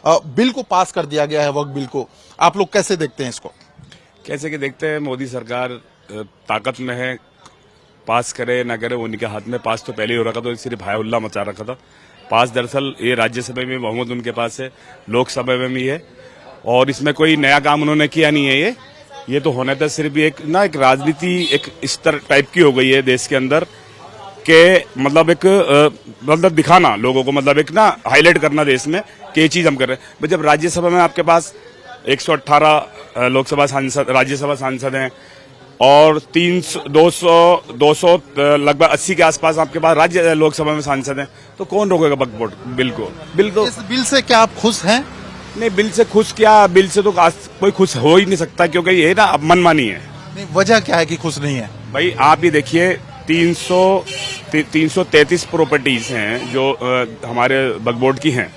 Bill को पास कर दिया गया है, वक्फ बिल को, आप लोग कैसे देखते हैं इसको? कैसे कि देखते हैं, मोदी सरकार ताकत में है, पास करे ना करे उनके हाथ में। पास तो पहले ही हो रखा था, सिर्फ हाय हुल्ला मचा रखा था। पास दरअसल ये राज्यसभा में बहुमत उनके पास है, लोकसभा में भी है, और इसमें कोई नया काम उन्होंने किया नहीं है। ये तो होने था सिर्फ एक राजनीति एक इस तरह टाइप की हो गई है देश के अंदर के, मतलब मतलब दिखाना लोगों को, मतलब हाईलाइट करना देश में कि ये चीज हम कर रहे हैं। जब राज्यसभा में आपके पास 118 लोकसभा सांसद, राज्यसभा सांसद हैं, और 200 लगभग 80 के आसपास आपके पास राज्य लोकसभा में सांसद हैं, तो कौन रोकेगा वक्फ बिल को? बिल तो इस बिल से क्या आप खुश हैं? नहीं, बिल से खुश क्या, बिल से तो कोई खुश हो ही नहीं सकता, क्योंकि ये अब मनमानी है। नहीं, वजह क्या है कि खुश नहीं है? भाई आप ही देखिए, 333 प्रॉपर्टीज हैं जो हमारे वक्फ बोर्ड की हैं,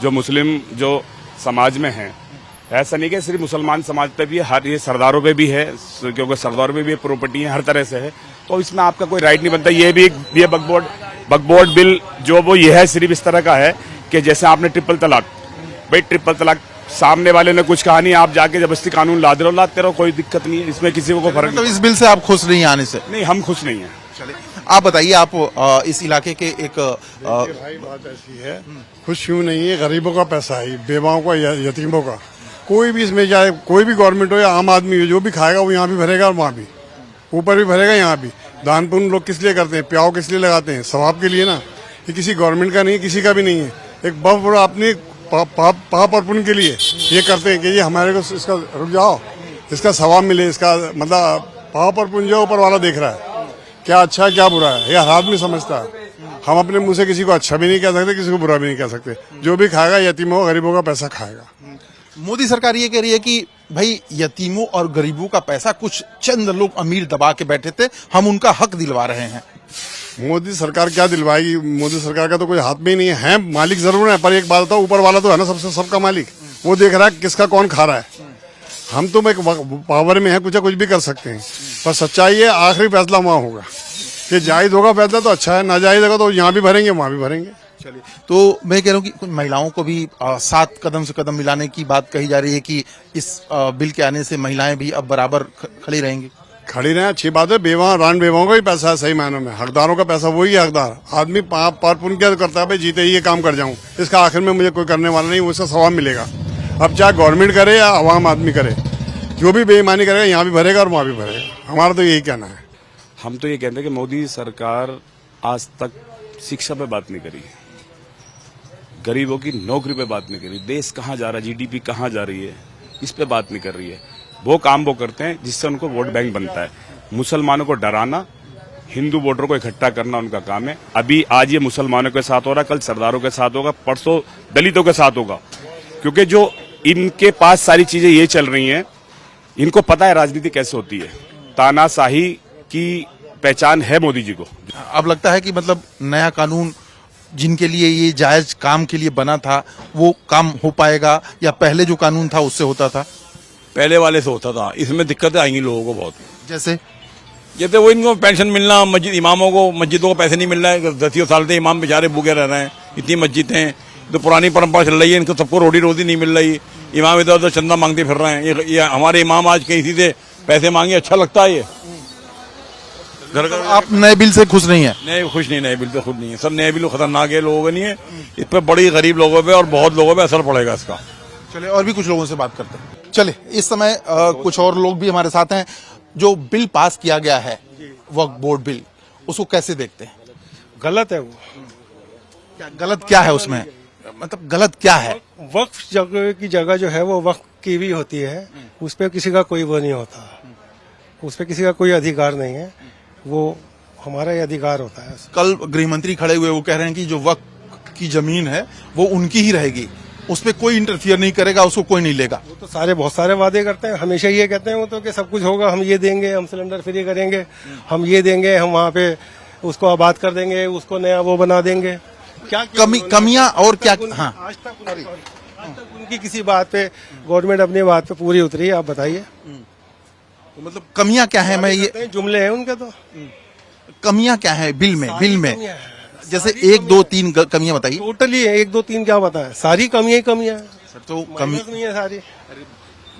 जो मुस्लिम जो समाज में हैं। ऐसा नहीं कि सिर्फ मुसलमान समाज पे भी है, हर ये सरदारों पे भी है, क्योंकि सरदारों पे भी प्रॉपर्टी है, हर तरह से है। तो इसमें आपका कोई राइट नहीं बनता। ये भी ये वक्फ बोर्ड बिल जो वो ये है, सिर्फ इस तरह का है कि जैसे आपने ट्रिपल तलाक, भाई ट्रिपल तलाक सामने वाले ने कुछ कहा नहीं, आप जाके जबरदस्ती कानून लाते रहो, कोई दिक्कत नहीं है, इसमें किसी को फर्क तो इस बिल से आप खुश नहीं आने से? नहीं, हम खुश नहीं है। चलिए, आप बताइए, आप इस इलाके के एक भाई बात ऐसी है, खुश क्यों नहीं है? गरीबों का पैसा है, बेवाओं का, यतीमों का। कोई भी इसमें जाए, कोई भी गवर्नमेंट हो या आम आदमी हो, जो भी खाएगा वो यहाँ भी भरेगा और वहाँ भी, ऊपर भी भरेगा, यहाँ भी। दान पुण्य लोग किस लिए करते हैं? प्याव किस लिए लगाते हैं? सवाब के लिए ना। ये किसी गवर्नमेंट का नहीं है, किसी का भी नहीं है। एक बहुत बड़ा अपने पाप और पुण्य के लिए ये करते हैं कि ये हमारे को इसका रुक जाओ, इसका सवाब मिले, इसका मतलब पाप और पुण्य जो ऊपर वाला देख रहा है, क्या अच्छा है क्या बुरा है, ये हर आदमी समझता है। हम अपने मुंह से किसी को अच्छा भी नहीं कह सकते, किसी को बुरा भी नहीं कह सकते। जो भी खाएगा यतीमों गरीबों का पैसा खाएगा। मोदी सरकार ये कह रही है कि भाई यतीमों और गरीबों का पैसा कुछ चंद लोग अमीर दबा के बैठे थे, हम उनका हक दिलवा रहे हैं। मोदी सरकार क्या दिलवाएगी? मोदी सरकार का तो कोई हाथ में ही नहीं है, मालिक जरूर है, पर एक बात बताओ, ऊपर वाला तो है ना सबका मालिक, वो देख रहा है किसका कौन खा रहा है। हम तो एक पावर में है, कुछ भी कर सकते हैं, पर सच्चाई है आखिरी फैसला वहाँ होगा कि जायज होगा फैसला तो अच्छा है, नाजायज होगा तो यहाँ भी भरेंगे वहाँ भी भरेंगे। चलिए, तो मैं कह रहा हूँ कि कुछ महिलाओं को भी साथ कदम से कदम मिलाने की बात कही जा रही है कि इस बिल के आने से महिलाएं भी अब बराबर खड़ी रहेंगी। खड़ी रहे, अच्छी बात है। रान बेवाओं का भी पैसा है, सही मायनों में हकदारों का पैसा वही है हकदार। आदमी पार पुण्य क्या करता है, भाई जीते ही ये काम कर जाऊं, इसका आखिर में मुझे कोई करने वाला नहीं, उसका सवाब मिलेगा। अब चाहे गवर्नमेंट करे या आवाम आदमी करे, जो भी बेईमानी करेगा यहाँ भी भरेगा और वहाँ भी भरेगा। हमारा तो यही कहना है। हम तो ये कहते हैं कि मोदी सरकार आज तक शिक्षा पे बात नहीं करी, गरीबों की नौकरी पे बात नहीं करी, देश कहाँ जा रहा है, जीडीपी कहाँ जा रही है, इस पे बात नहीं कर रही है। वो काम वो करते हैं जिससे उनको वोट बैंक बनता है। मुसलमानों को डराना, हिंदू वोटरों को इकट्ठा करना उनका काम है। अभी आज ये मुसलमानों के साथ हो रहा है, कल सरदारों के साथ होगा, परसों दलितों के साथ होगा, क्योंकि जो इनके पास सारी चीजें ये चल रही हैं, इनको पता है राजनीति कैसे होती है। तानाशाही की पहचान है मोदी जी को। अब लगता है कि मतलब नया कानून जिनके लिए ये जायज काम के लिए बना था वो काम हो पाएगा, या पहले जो कानून था उससे होता था? पहले वाले से होता था। इसमें दिक्कतें आएंगी लोगों को बहुत। जैसे वो इनको पेंशन मिलना, मस्जिद इमामों को, मस्जिदों को पैसे नहीं मिल रहा है, 10 साल से इमाम बेचारे भूखे रह रहे हैं। इतनी मस्जिदें हैं, तो पुरानी परंपरा चल रही है, इनको सबको रोटी नहीं मिल रही। इमाम इधर उधर चंदा मांगते फिर रहे हैं। ये हमारे इमाम आज किसी से पैसे मांगे, अच्छा लगता है ये? घर घर आप नए बिल से खुश नहीं है? नए खुश नहीं, नए बिल से खुश नहीं है। सब नए बिल खतरनाक है, लोगों के लिए इस पर बड़ी गरीब लोगों पे और बहुत लोगों पे असर पड़ेगा इसका। चलिए, और भी कुछ लोगों से बात करते हैं। चलिए, इस समय कुछ और लोग भी हमारे साथ हैं। जो बिल पास किया गया है, वक्फ बोर्ड बिल, उसको कैसे देखते हैं? गलत है वो। क्या गलत क्या है उसमें? मतलब गलत क्या है? वक्फ जगह की जगह जो है वो वक्फ की भी होती है, उस पर किसी का कोई वो नहीं होता, उस पर किसी का कोई अधिकार नहीं है, वो हमारा ही अधिकार होता है। कल गृह मंत्री खड़े हुए, वो कह रहे हैं कि जो वक्फ की जमीन है वो उनकी ही रहेगी, उस पर कोई इंटरफियर नहीं करेगा, उसको कोई नहीं लेगा। वो तो बहुत सारे वादे करते हैं, हमेशा ये कहते हैं वो तो कि सब कुछ होगा, हम ये देंगे, हम सिलेंडर फ्री करेंगे, हम ये देंगे, हम वहाँ पे उसको आबाद कर देंगे, उसको नया वो बना देंगे। क्या कमियां और क्या? हाँ, आज तक उनकी किसी बात पे गवर्नमेंट अपनी बात पे पूरी उतरी है? आप बताइए, तो मतलब कमियां क्या है? मैं ये जुमले हैं उनके, तो कमियां क्या है बिल में? जैसे 1 2 3 कमियां बताइए। टोटली 1 2 3 क्या बताएं? सारी कमियां ही कमियां हैं, तो कमी माइनस नहीं है सारी।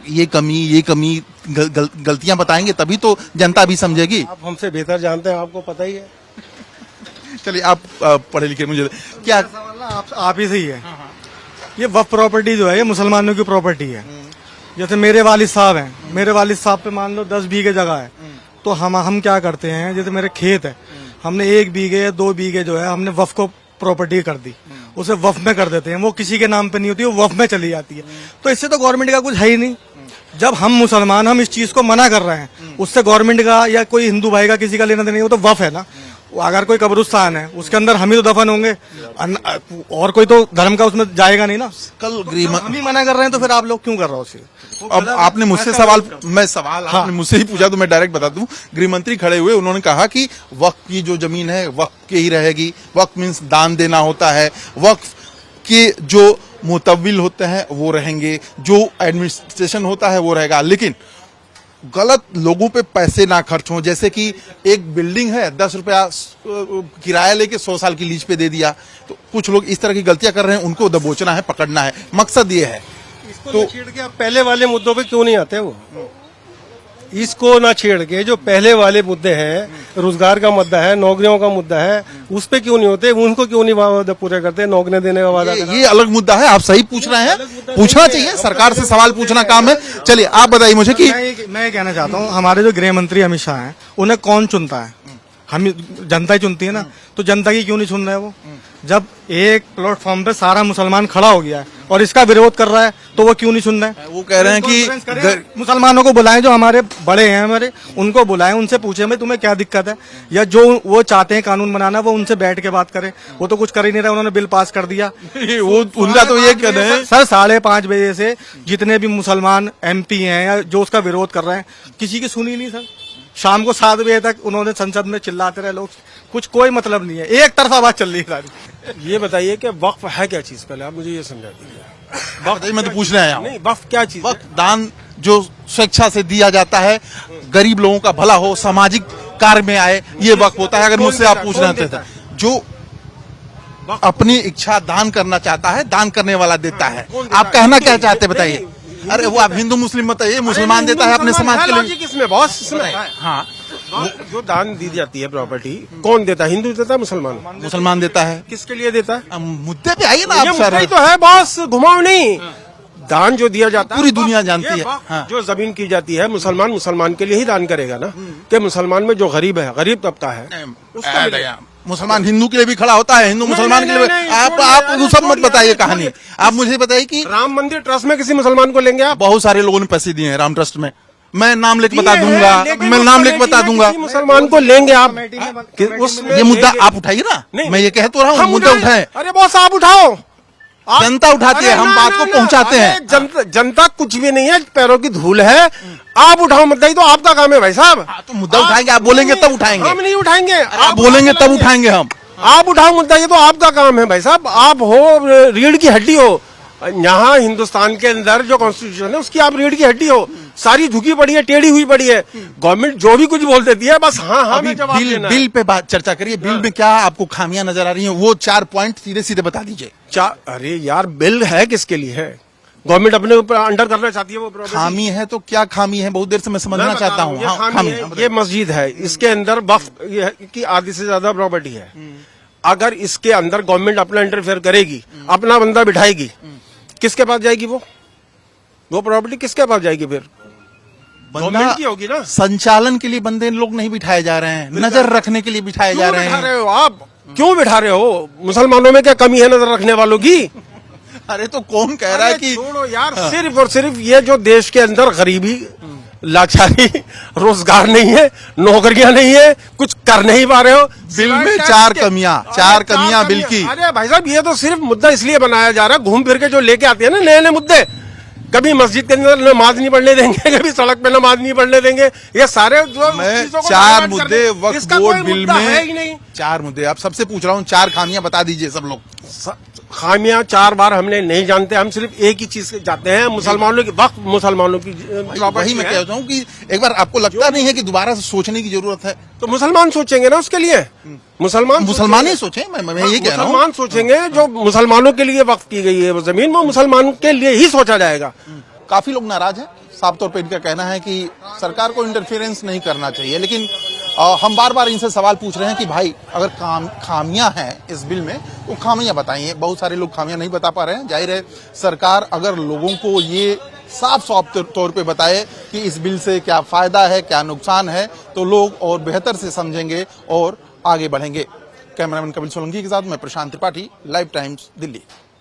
ये कमी गलतियां बताएंगे तभी तो जनता भी समझेगी। आप हमसे बेहतर जानते हैं, आपको पता ही है। चलिए आप पढ़े लिखे, मुझे क्या सवाल आप ही से ही है। ये वक्फ प्रॉपर्टी जो है ये मुसलमानों की प्रॉपर्टी है। जैसे मेरे वालिद साहब हैं, मेरे वालिद साहब पे मान लो 10 बीघे जगह है, तो हम क्या करते हैं, जैसे मेरे खेत है, हमने 1 बीघे 2 बीघे जो है हमने वक्फ को प्रॉपर्टी कर दी, उसे वक्फ में कर देते हैं। वो किसी के नाम पे नहीं होती, वो वक्फ में चली जाती है। तो इससे तो गवर्नमेंट का कुछ है ही नहीं। जब हम मुसलमान हम इस चीज को मना कर रहे हैं, उससे गवर्नमेंट का या कोई हिंदू भाई का किसी का लेना देना नहीं, वो तो वक्फ है ना। अगर कोई कब्रिस्तान है उसके अंदर हम ही तो दफन होंगे, और कोई तो धर्म का उसमें जाएगा नहीं ना। कल हम ही मना कर रहे हैं तो फिर आप लोग क्यों कर रहे हो उसे? अब आपने मुझसे सवाल आपने मुझसे ही पूछा तो मैं डायरेक्ट बता दूं। गृह मंत्री खड़े हुए, उन्होंने कहा कि वक्फ की जो जमीन है वक्फ की ही रहेगी। वक्फ मीन्स दान देना होता है, वक्फ के जो मुतव्विल होते हैं वो रहेंगे, जो एडमिनिस्ट्रेशन होता है वो रहेगा, लेकिन गलत लोगों पे पैसे ना खर्च हो। जैसे कि एक बिल्डिंग है, 10 रुपया किराया लेके 100 साल की लीज पे दे दिया, तो कुछ लोग इस तरह की गलतियां कर रहे हैं, उनको दबोचना है, पकड़ना है, मकसद ये है। तो छेड़ के आप पहले वाले मुद्दों पे क्यों नहीं आते? वो इसको ना छेड़ के जो पहले वाले मुद्दे हैं, रोजगार का मुद्दा है, नौकरियों का मुद्दा है, उस पे क्यों नहीं होते? उनको क्यों नहीं वादा पूरे करते? नौकरी देने का वादा करना। ये अलग मुद्दा है, आप सही पूछ रहे हैं, पूछना चाहिए, सरकार से सवाल पूछना काम है। चलिए आप बताइए मुझे कि मैं ये कहना चाहता हूँ, हमारे जो गृह मंत्री अमित शाह हैं, उन्हें कौन चुनता है? हम जनता ही चुनती है ना। तो जनता की क्यों नहीं सुन रहे वो? जब एक प्लेटफॉर्म पे सारा मुसलमान खड़ा हो गया है और इसका विरोध कर रहा है, तो वो क्यों नहीं सुन रहे हैं? वो कह रहे हैं कि मुसलमानों को बुलाएं, जो हमारे बड़े हैं हमारे, उनको बुलाएं, उनसे पूछें भाई तुम्हें क्या दिक्कत है, या जो वो चाहते हैं कानून बनाना वो उनसे बैठ के बात करें। वो तो कुछ कर ही नहीं रहे, उन्होंने बिल पास कर दिया। वो उनका तो ये कहना है सर 5:30 बजे से जितने भी मुसलमान MP हैं या जो उसका विरोध कर रहे हैं, किसी की सुनी नहीं सर। शाम को 7 बजे तक उन्होंने संसद में चिल्लाते रहे लोग, कुछ कोई मतलब नहीं है, एक तरफा बात चल रही है सारी। ये बताइए कि वक्फ है क्या चीज? पहले आप मुझे ये समझा दीजिए। वक्त मैं तो पूछने आया हूँ। नहीं, वक्फ क्या चीज है? वक्त दान जो स्वेच्छा से दिया जाता है, गरीब लोगों का भला हो, सामाजिक कार्य में आए, ये वक्त होता है। अगर मुझसे आप पूछ रहे थे, जो अपनी इच्छा दान करना चाहता है, दान करने वाला देता है। आप कहना क्या चाहते हैं बताइए? अरे वो आप हिंदू मुस्लिम बताइए, मुसलमान देता है अपने समाज के लिए। किसमें बॉस? इसमें हाँ, जो दान दी जाती है प्रॉपर्टी, कौन देता है? हिंदू देता है, मुसलमान देता है। किसके लिए देता है? अब मुद्दे पे आइए ना ये आप मुद्दा सर। ही तो है बॉस, घुमाओ नहीं। दान जो दिया जाता है पूरी दुनिया जानती है। हाँ। जो जमीन की जाती है, मुसलमान के लिए ही दान करेगा ना। कि मुसलमान में जो गरीब है, गरीब तबका है, उसको मिलेगा। मुसलमान हिंदू के लिए भी खड़ा होता है, हिंदू मुसलमान के लिए नहीं, आप वो सब मत बताइए कहानी। आप मुझे बताइए कि राम मंदिर ट्रस्ट में किसी मुसलमान को लेंगे आप? बहुत सारे लोगों ने पैसे दिए हैं राम ट्रस्ट में, मैं नाम लेके बता दूंगा, मैं नाम लेके बता दूंगा। मुसलमान को लेंगे आप? ये मुद्दा आप उठाइए ना, मैं ये कह तो रहा हूँ, मुद्दा उठाए। अरे बॉस आप उठाओ, जनता उठाती है, हम बात को पहुंचाते हैं। जनता कुछ भी नहीं है, पैरों की धूल है। आप उठाओ मुद्दा, ही तो आपका काम है भाई साहब। तो मुद्दा उठाएंगे, आप बोलेंगे तब उठाएंगे। हम नहीं उठाएंगे, आप बोलेंगे तब उठाएंगे हम। आप उठाओ मुद्दा, ये तो आपका काम है भाई साहब। आप हो रीढ़ की हड्डी हो यहाँ हिंदुस्तान के अंदर, जो कॉन्स्टिट्यूशन है उसकी आप रीढ़ की हड्डी हो। सारी झुकी पड़ी है, टेढ़ी हुई पड़ी है। गवर्नमेंट जो भी कुछ बोल देती है बस हाँ में जवाब देना है। बिल पे बात चर्चा करिए। बिल में क्या आपको खामियां नजर आ रही हैं, वो 4 पॉइंट सीधे सीधे बता दीजिए। अरे यार, बिल है किसके लिए है? गवर्नमेंट अपने ऊपर अंडर करना चाहती है वो प्रॉपर्टी। खामी है तो क्या खामी है, बहुत देर से मैं समझना चाहता हूँ। ये मस्जिद है, इसके अंदर वक्फ की आधी से ज्यादा प्रॉपर्टी है। अगर इसके अंदर गवर्नमेंट अपना इंटरफेयर करेगी, अपना बंदा बिठाएगी, किसके पास जाएगी? वो प्रॉपर्टी किसके पास जाएगी? फिर गवर्नमेंट की होगी ना। संचालन के लिए बंदे लोग नहीं बिठाए जा रहे हैं, नजर रखने के लिए बिठाए जा रहे हैं। आप क्यों बिठा रहे हो? मुसलमानों में क्या कमी है नजर रखने वालों की? अरे तो कौन कह रहा है कि छोड़ो यार, सिर्फ और सिर्फ ये जो देश के अंदर गरीबी, लाचारी, रोजगार नहीं है, नौकरियां नहीं है, कुछ कर नहीं पा रहे हो। बिल में 4 कमियां बिल की। अरे भाई साहब, ये तो सिर्फ मुद्दा इसलिए बनाया जा रहा है, घूम फिर के जो लेके आते हैं ना नए नए मुद्दे। कभी मस्जिद के अंदर नमाज नहीं पढ़ने देंगे, कभी सड़क पे नमाज नहीं पढ़ने देंगे। ये सारे जो 4 मुद्दे वक्फ बोर्ड बिल में है ही नहीं। 4 मुद्दे आप सबसे पूछ रहा हूँ, 4 खामियां बता दीजिए सब लोग। खामियां 4 बार हमने नहीं जानते, हम सिर्फ एक ही चीज जाते हैं, मुसलमानों की वक्त, मुसलमानों की वही प्रॉपर्टी मैं है। कहता हूँ कि एक बार आपको लगता नहीं है कि दोबारा से सोचने की जरूरत है? तो मुसलमान सोचेंगे ना उसके लिए, मुसलमान ही सोचें, मैं ये कह रहा हूँ। मुसलमान सोचेंगे, जो मुसलमानों के लिए वक्त की गई है वो जमीन, वो मुसलमानों के लिए ही सोचा जाएगा। काफी लोग नाराज हैं। साफ तौर पे इनका कहना है कि सरकार को इंटरफेरेंस नहीं करना चाहिए, लेकिन हम बार बार इनसे सवाल पूछ रहे हैं कि भाई अगर खामियां हैं इस बिल में तो खामियां बताइए। बहुत सारे लोग खामियां नहीं बता पा रहे हैं। जाहिर है सरकार अगर लोगों को ये साफ साफ तौर पे बताए कि इस बिल से क्या फायदा है, क्या नुकसान है, तो लोग और बेहतर से समझेंगे और आगे बढ़ेंगे। कैमरामैन कपिल सोलंकी के साथ मैं प्रशांत त्रिपाठी, लाइव टाइम्स, दिल्ली।